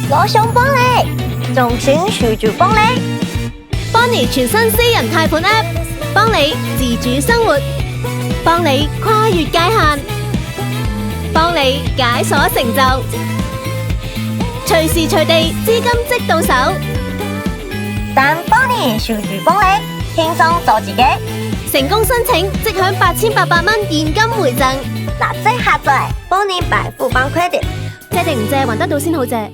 我想幫你，仲選樹住幫你。Bonnie 全新私人貸款 App， 幫你自主生活，幫你跨越界限，幫你解鎖成就，隨時隨地資金即到手。但 Bonnie 樹住幫你，輕鬆做自己。成功申請即享8800蚊現金回贈，立即下載 Bonnie 百富邦 Credit。借定唔借還得到先好借。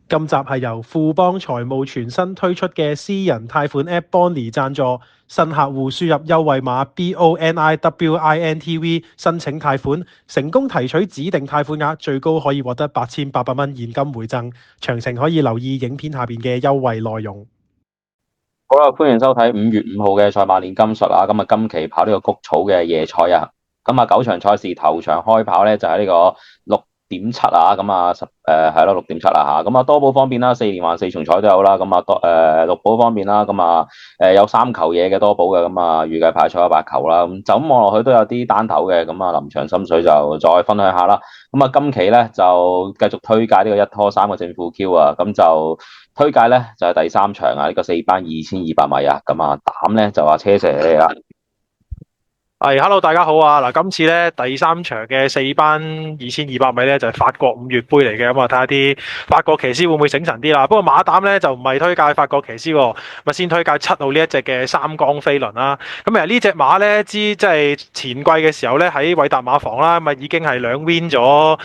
今集係由富邦財務全新推出嘅私人貸款 App Bonnie 贊助，新客戶輸入優惠碼 BONIWINTV 申請貸款，成功提取指定貸款額，最高可以獲得8800蚊現金回贈。詳情可以留意影片下邊嘅優惠內容。好啦，歡迎收睇5月5號嘅賽馬年金術啊！咁啊，今期跑呢個谷草嘅夜賽啊，咁啊9場賽事頭場開跑咧就喺呢個6.7啊，咁啊係咯6.7啦嚇，咁啊多寶方面啦，4連環4重彩都有啦，咁啊綠寶方面啦，咁啊有3球嘢嘅多寶嘅，咁啊預計派賽8球啦，咁就咁望落去都有啲單頭嘅，咁啊臨場心水就再分享下啦。咁啊今期咧就繼續推介呢個一拖3個正負 Q 啊，咁就推介咧就係第3場啊，呢個4班2200米啊，咁啊膽咧就話車蛇嚟啦。Hello 大家好啊！嗱，今次咧第3場嘅4班2200米咧就係法國5月杯嚟嘅，咁啊睇下啲法國騎師會唔會醒神啲啦。不過馬膽咧就唔係推介法國騎師喎，咪先推介7號呢一隻嘅三江飛輪啦。咁其實呢隻馬咧即係前季嘅時候咧喺偉達馬房啦，咪已經係兩 win 咗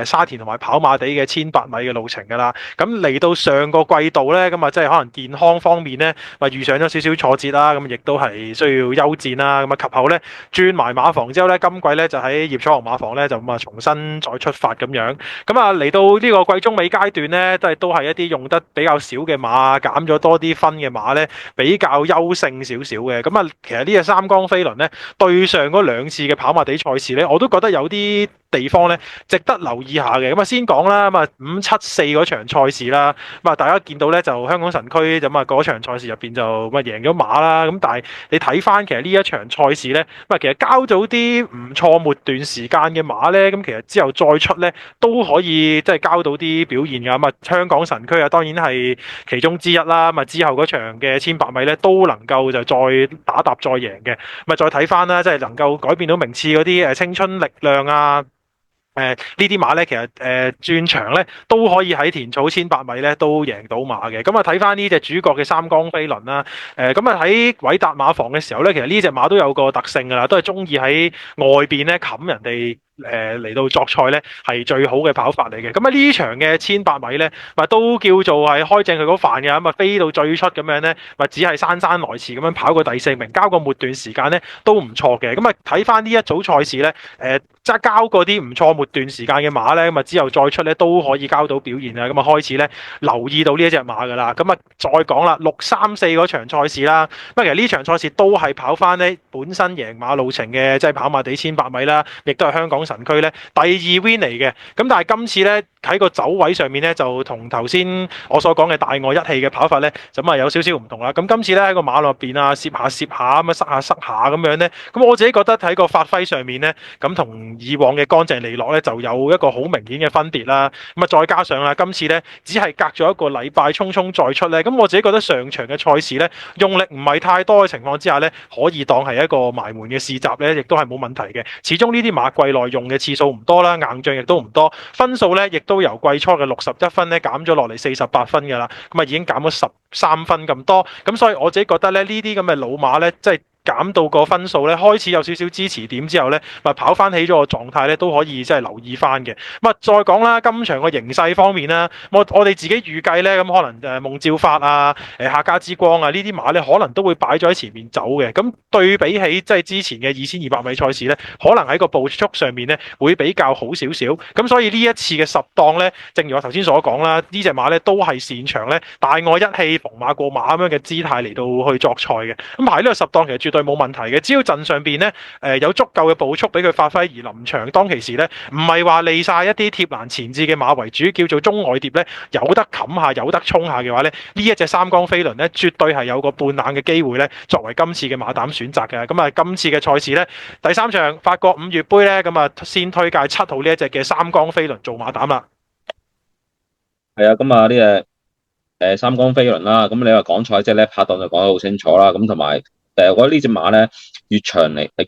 沙田同埋跑馬地嘅1800米嘅路程噶啦。咁嚟到上個季度咧，咁啊即係可能健康方面咧，咪遇上咗少少挫折啦，咁亦都係需要休戰啦。咁啊及後咧，轉埋馬房之後咧，今季咧就喺葉楚雄馬房咧就咁啊重新再出發咁樣。咁啊嚟到呢個季中尾階段咧，都係一啲用得比較少嘅馬，減咗多啲分嘅馬咧，比較優勝少少嘅。咁啊，其實呢隻三江飛輪咧，對上嗰2次嘅跑馬地賽事咧，我都覺得有啲地方咧值得留意下嘅。咁啊先講啦，咁啊574嗰場賽事啦，咁啊大家見到咧就香港神區咁啊嗰場賽事入邊就咁啊贏咗馬啦。咁但係你睇翻其實呢一場賽事咧，咁啊其實交咗啲唔錯末段時間嘅馬咧，咁其實之後再出咧都可以即係交到啲表現㗎。咁啊香港神區啊當然係其中之一啦。咁啊之後嗰場嘅1800米咧都能夠就再打搭再贏嘅。咁啊再睇翻啦，即係能夠改變到名次嗰啲青春力量啊。呢啲馬咧，其實轉場咧都可以喺田草1800米咧都贏到馬嘅。咁啊睇翻呢隻主角嘅三江飛輪啦，咁啊喺偉達馬房嘅時候咧，其實呢隻馬都有個特性噶啦，都係中意喺外邊咧冚人哋。嚟到作賽咧係最好嘅跑法嚟嘅。咁啊呢場嘅1800米咧，咪都叫做係開正佢嗰範嘅。咁啊飛到最出咁樣咧，咪只係姍姍來遲咁樣跑過第4名，交個末段時間咧都唔錯嘅。咁啊睇翻呢一組賽事咧，即係交過啲唔錯末段時間嘅馬咧，咁啊之後再出咧都可以交到表現啊。咁啊開始咧留意到呢一隻馬噶啦。咁啊再講啦，634嗰場賽事啦，咁其實呢場賽事都係跑翻咧本身贏馬路程嘅，即係跑馬地1800米啦，亦都係香港神區咧第2 win 嚟嘅。咁但係今次咧喺個走位上面咧就同頭先我所講嘅大愛一氣嘅跑法咧咁啊有少少唔同啦。咁今次咧喺個馬路入邊啊攝下咁啊塞下咁樣咧，咁我自己覺得喺個發揮上面咧咁同以往嘅乾淨利落咧就有一個好明顯嘅分別啦。咁啊再加上啦今次咧只係隔咗1個禮拜匆匆再出咧，咁我自己覺得上場嘅賽事咧用力唔係太多嘅情況之下咧，可以當係一個埋門嘅試閘咧，亦都係冇問題嘅。始終呢啲馬季內用嘅次數唔多啦，硬仗亦都唔多，分數咧亦都由季初嘅61分咧減咗落嚟48分㗎啦，咁啊已經減咗13分咁多，咁所以我自己覺得咧呢啲咁嘅老馬咧即係減到個分數咧，開始有少少支持點之後咧，咪跑翻起咗個狀態咧，都可以即係留意翻嘅。咁啊，再講啦，今場個形勢方面啦，我哋自己預計咧，咁可能夢照發啊、客家之光啊呢啲馬咧，可能都會擺咗喺前面走嘅。咁對比起即係之前嘅2200米賽事咧，可能喺個步速上面咧會比較好少少。咁所以呢一次嘅10檔咧，正如我頭先所講啦，呢隻馬咧都係擅長咧大愛一氣逢馬過馬咁樣嘅姿態嚟到去作賽嘅。咁排呢個10檔其實絕對冇問題嘅。只要陣上邊咧有足夠嘅步速俾佢發揮，而臨場當其時咧唔係話利晒一啲貼欄前置嘅馬為主，叫做中外碟咧有得冚下有得衝下嘅話咧，呢一隻三缸飛輪咧絕對係有個半冷嘅機會咧，作為今次嘅馬膽選擇嘅。咁啊，今次嘅賽事咧第三場法國5月杯咧，咁啊先推介7號呢一隻嘅三缸飛輪做馬膽啦。係啊，咁啊呢隻三缸飛輪啦，咁你話講賽即係咧拍檔就講得好清楚啦，咁同埋我覺得呢隻馬咧越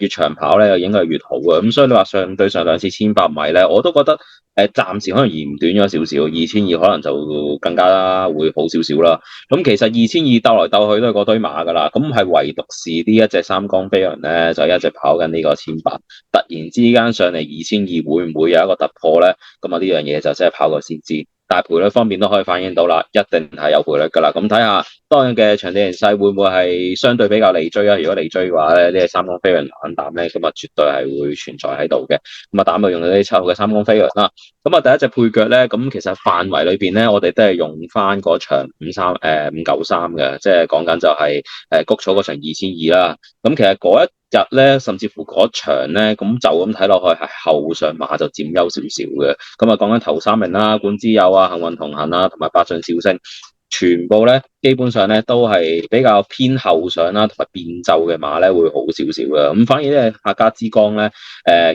長跑咧應該係越好嘅，咁所以你話對上兩次1500米咧，我都覺得暫時可能延短咗少少，2200可能就更加會好少少啦。咁其實2200鬥來鬥去都係嗰堆馬噶啦，咁係唯獨是呢一隻三缸飛輪咧就一直跑緊呢個1800，突然之間上嚟2200會唔會有一個突破咧？咁啊呢樣嘢就真係跑過先知。但係賠率方面都可以反映到啦，一定係有賠率噶啦。咁睇下當日嘅場地形勢會唔會係相對比較利追啊？如果利追嘅話咧，呢個三缸飛輪冷膽咧，咁啊絕對係會存在喺度嘅。咁啊膽就用到呢7號嘅三缸飛輪啦。咁啊第一隻配腳咧，咁其實範圍裏邊咧，我哋都係用翻嗰場593嘅，即係講緊就係谷草嗰場2200啦。咁其實嗰一日咧，甚至乎嗰場咧，咁就咁睇落去係後上馬就佔優少少嘅。咁啊講緊頭3名啦，管之友啊、幸運同行啊，同埋百駿笑星，全部咧基本上咧都係比較偏後上啦，同埋變奏嘅馬咧會好少少嘅。咁反而咧客家之光咧，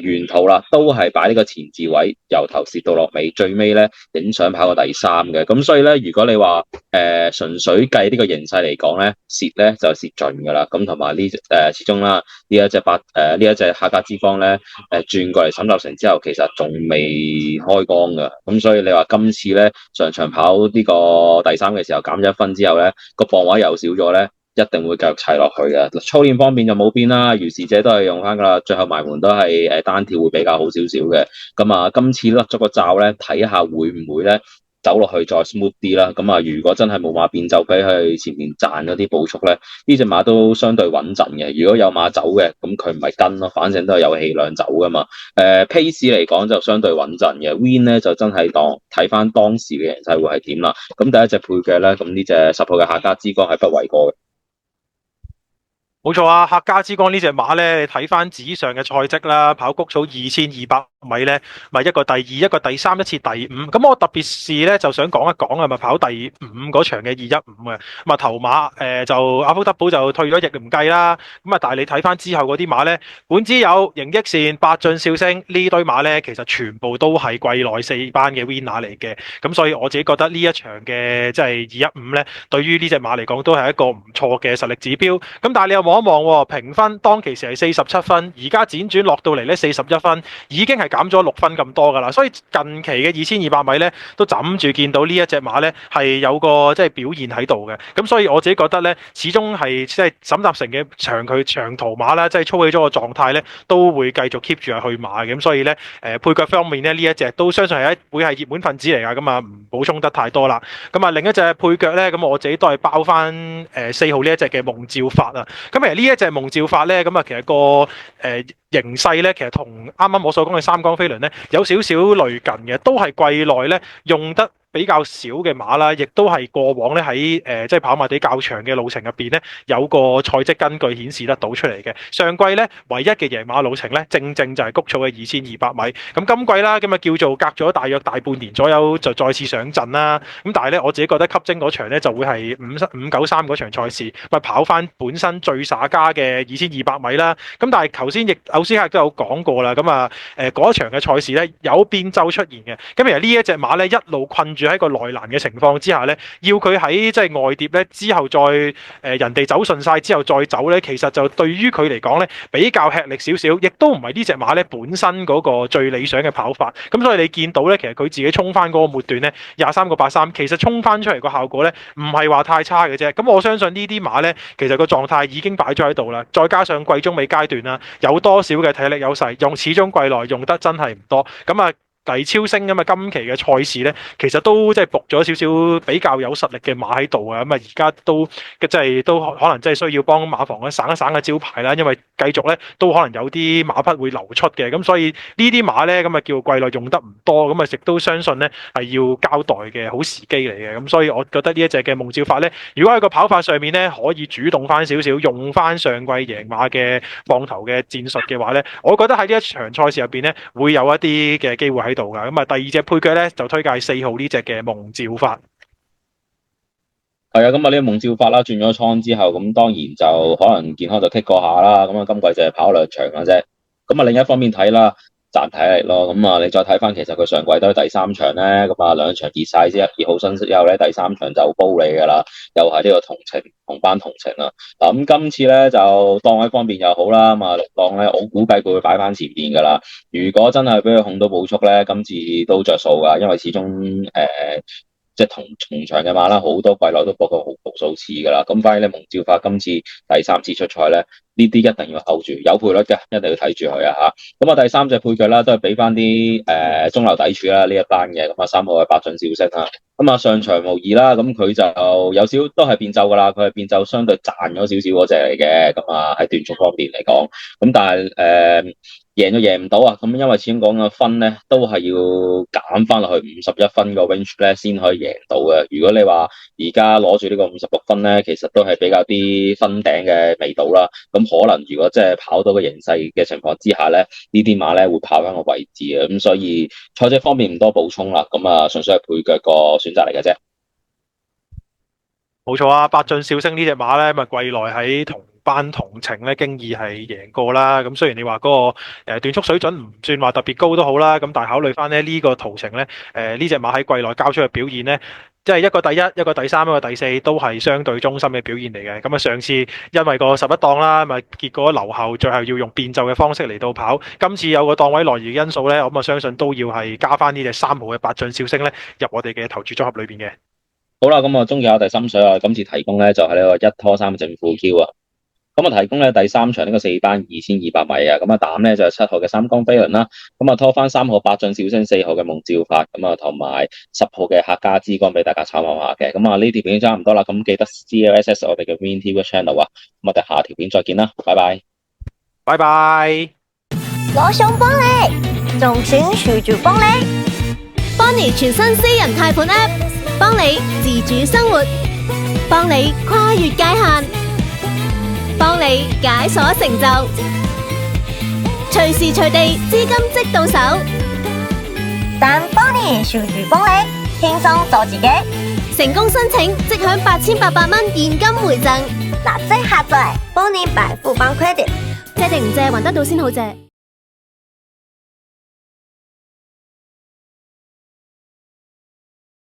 沿途啦都係擺呢個前置位，由頭蝕到落尾，最尾咧影相跑過第3嘅。咁所以咧，如果你話純粹計呢個形勢嚟講咧，蝕咧就蝕盡噶啦。咁同埋呢始終啦，呢一隻客家之光咧轉過嚟沈集成之後，其實仲未開光噶。咁所以你話今次咧上場跑呢個第3嘅時候減1分之後咧，個磅位又少咗咧，一定會繼續砌落去嘅。操練方面就冇變啦，如是者都係用翻噶啦，最後埋門都係單跳會比較好少少嘅。咁啊，今次甩咗個罩咧，睇下會唔會咧走落去再 smooth 啲啦。咁啊，如果真係冇馬變奏俾佢前面賺嗰啲步速咧，呢隻馬都相對穩陣嘅。如果有馬走嘅，咁佢唔係跟咯，反正都係有氣量走噶嘛。pace 嚟講就相對穩陣嘅 win 咧就真係睇翻當時嘅形勢會係點啦。咁第一隻配腳咧，咁呢隻10號嘅客家之光係不為過嘅。冇錯啊，客家之光呢隻馬咧，你睇翻紙上嘅賽績啦，跑谷草2200米咧，咪一個第2，一個第3，一次第5。咁我特別是咧，就想講一講啊，咪跑第5嗰場嘅215嘅。咁啊頭馬就阿福德堡就退咗役唔計啦。咁啊，但係你睇翻之後嗰啲馬咧，本之友、盈益線、百駿笑星呢堆馬咧，其實全部都係季內4班嘅 winner 嚟嘅。咁所以我自己覺得呢一場嘅即係215咧，對於呢隻馬嚟講都係一個唔錯嘅實力指標。咁但係你又望一望評分，當其時係47分，而家輾轉落到嚟咧41分，已經係減咗6分咁多噶啦。所以近期嘅2200米咧，都枕住見到呢一隻馬咧係有個即係表現喺度嘅。咁所以我自己覺得咧，始終係即係沈集成嘅長途馬啦，即係操起咗個狀態咧，都會繼續 keep 住係去馬嘅。咁所以咧配腳方面咧，呢一隻都相信會係熱門分子嚟噶。咁啊唔補充得太多啦。咁啊另一隻配腳咧，咁我自己都係包翻4號呢一隻嘅夢照法啊。咁其實呢一隻夢照法咧，咁啊其實個形勢咧，其實同啱啱我所講嘅三缸飛輪咧有少少類近嘅，都係季內咧用得比較少嘅馬啦，亦都係過往咧喺即係跑馬地較長嘅路程入邊咧，有個賽績根據顯示得到出嚟嘅。上季咧唯一嘅贏馬路程咧，正正就係谷草嘅2200米。咁今季啦，咁啊叫做隔咗大約大半年左右就再次上陣啦。咁但係咧，我自己覺得吸睛嗰場咧就會係593嗰場賽事，咪跑翻本身最耍家嘅2200米啦。咁但係頭先亦奧斯卡都有講過啦，咁啊嗰一場嘅賽事咧有變奏出現嘅。咁其實呢一隻馬咧一路困住喺個內欄嘅情況之下咧，要佢喺即係外碟咧之後再人哋走順晒之後再走咧，其實就對於佢嚟講咧比較吃力少少，亦都唔係呢隻馬咧本身嗰個最理想嘅跑法。咁所以你見到咧，其實佢自己衝翻嗰個末段咧23個83，其實衝翻出嚟個效果咧唔係話太差嘅啫。咁我相信呢啲馬咧其實個狀態已經擺咗喺度啦，再加上季中尾階段啦，有多少嘅體力優勢，用始終季內用得真係唔多。咁啊黎超星咁啊，今期嘅賽事咧，其實都即係仆咗少少比較有實力嘅馬喺度啊，咁啊而家都即係都可能真係需要幫馬房咧省一省個招牌啦，因為繼續咧都可能有啲馬匹會流出嘅，咁所以呢啲馬咧咁啊叫季內用得唔多，咁啊亦都相信咧係要交代嘅好時機嚟嘅，咁所以我覺得呢一隻嘅夢照法咧，如果喺個跑法上面咧可以主動翻少少，用翻上季贏馬嘅放頭嘅戰術嘅話咧，我覺得喺呢一場賽事入邊咧會有一啲嘅機會喺度噶。咁啊，第二隻配腳咧就推介4號呢隻嘅夢照法。係啊，咁啊呢個夢照法啦，轉咗倉之後，咁當然就可能健康就棘過下啦。咁啊，今季就係跑2場嘅啫。咁啊，另一方面睇啦，暫睇嚟咯。咁啊，你再睇翻，其實佢上季都係第3場咧。咁啊，2場熱晒之後，2號新之後咧，第3場就煲你噶啦，又係呢個同班同程啦。嗱，咁今次咧就檔位方面又好啦。咁啊，6檔咧，我估計佢會擺翻前邊噶啦。如果真係俾佢控到步速咧，今次都着數噶，因為始終即係同場嘅馬啦，好多季內都搏過無數次噶啦。咁反而咧，夢照法今次第3次出賽咧，呢啲一定要 hold 住，有賠率嘅，一定要睇住佢啊嚇。咁啊，第3隻配腳啦，都係俾翻啲中流砥柱啦呢一班嘅。咁啊，3號係百進小息啦。咁啊，上場無疑啦，咁佢就有少都係變奏噶啦，佢係變奏相對賺咗少少嗰隻嚟嘅。咁啊，喺段速方面嚟講，咁但係贏就贏唔到啊！咁因為始終講嘅分咧，都係要減翻落去51分個 range 咧，先可以贏到嘅。如果你話而家攞住呢個56分咧，其實都係比較啲分頂嘅味道啦。咁可能如果即係跑到個形勢嘅情況之下咧，呢啲馬咧會跑翻個位置啊。咁所以賽制方面唔多補充啦。咁啊，純粹係配腳個選擇嚟嘅啫。冇錯啊，百進小星呢隻馬咧，咪季內喺同班同程咧，經已係贏過啦。咁雖然你話嗰個段速水準唔算話特別高都好啦，咁但係考慮翻咧呢個途程咧，呢隻馬喺季內交出嘅表現咧，即係一個第1、一個第3、一個第4都係相對中心嘅表現嚟嘅。咁啊，上次因為個11檔啦，咪結果留後，最後要用變奏嘅方式嚟到跑。今次有個檔位內移嘅因素咧，咁啊相信都要係加翻呢隻3號嘅百進小星咧入我哋嘅投注組合裏邊嘅。好啦，咁啊，終於有第心水啦。今次提供咧就係呢個1拖3正負 Q 啊。咁啊，提供咧第3場呢個4班2200米啊。咁啊，膽咧就係7號嘅三江飛輪啦。咁啊，拖翻3號百進小星、4號嘅夢照法，咁啊，同埋10號嘅客家之光俾大家參考下嘅。咁啊，呢條片差唔多啦。咁記得 CLSS 我哋嘅 VinTV Channel 啊。咁我哋下條片再見啦，拜拜。拜拜。我送幫你，仲選儲住幫你。Bonnie 全新私人貸款 App， 幫你自主生活，幫你跨越界限，幫你解鎖成就，隨時隨地資金即到手。但幫你儲住幫你，輕鬆做自己。成功申請即享8800蚊現金回贈，立即下載幫你百富邦 credit，借定唔借還得到先好借。